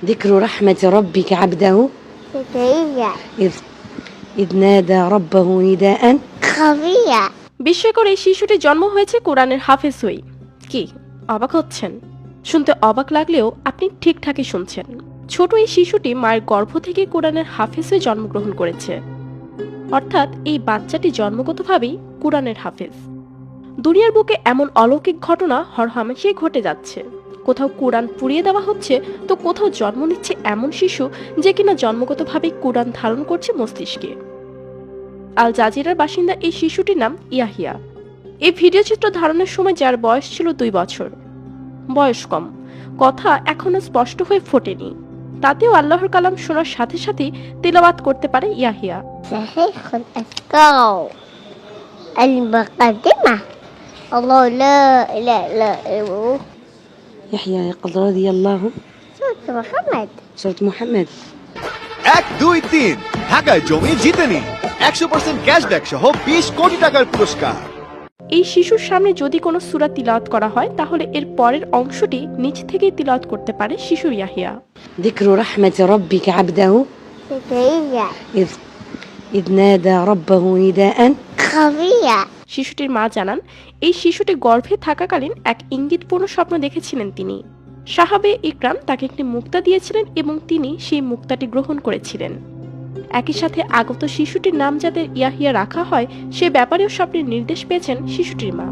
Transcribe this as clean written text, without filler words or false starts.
ذكر رحمة ربك عبده زكريا إذ إذ نادى ربه نداء خفيا। বিস্ময়কর এই শিশুটির জন্ম হয়েছে কোরআনের হাফেজ হয়ে। কি অবাক হচ্ছেন? শুনতে অবাক লাগলেও আপনি ঠিকঠাকই শুনছেন। ছোট এই শিশুটি মায়ের গর্ভ থেকে কোরআনের হাফেজ হয়ে জন্মগ্রহণ করেছে, অর্থাৎ এই বাচ্চাটি জন্মগতভাবেই কোরআনের হাফেজ। দুনিয়ার বুকে এমন অলৌকিক ঘটনা হরহামেশাই ঘটে যাচ্ছে। কোথাও কোরআন পুড়িয়ে দেওয়া হচ্ছে, তো কোথাও জন্ম নিচ্ছে এমন শিশু যে কিনা জন্মগতভাবেই কোরআন ধারণ করছে মস্তিষ্কে। আল জাজিরার বাসিন্দা এই শিশুটির নাম ইয়াহিয়া। এই ভিডিও চিত্র ধারণের সময় যার বয়স ছিল 2 বছর। বয়স কম, কথা এখনো স্পষ্ট হয়ে ফোটেনি, তাতেও আল্লাহর কালাম শোনার সাথে সাথেই তিলাওয়াত করতে পারে ইয়াহিয়া। صحيح الأذكار المقدمة. الله لا إله إلا هو. يحيى يقظ رضي الله سورة محمد. سورة محمد 1 2 3 ঢাকায় জমি জিতে নিন 100% ক্যাশব্যাক সহ 20 কোটি টাকার পুরস্কার। এই শিশুর সামনে যদি কোনো সূরা তিলাওয়াত করা হয়, তাহলে এর পরের অংশটি নিজ থেকেই তিলাওয়াত করতে পারে শিশু ইয়াহিয়া। ذكر رحمة ربك عبده زكريا إذ نادى ربه نداء خفيا. শিশুটির মা জানান, এই শিশুটি গর্ভে থাকাকালীন এক ইঙ্গিতপূর্ণ স্বপ্ন দেখেছিলেন তিনি। সাহাবে ইকরাম তাকে একটি মুক্তা দিয়েছিলেন এবং তিনি সেই মুক্তাটি গ্রহণ করেছিলেন। একই সাথে আগত শিশুটির নাম যাতে ইয়াহিয়া রাখা হয় সে ব্যাপারেও স্বপ্নের নির্দেশ পেয়েছেন শিশুটির মা।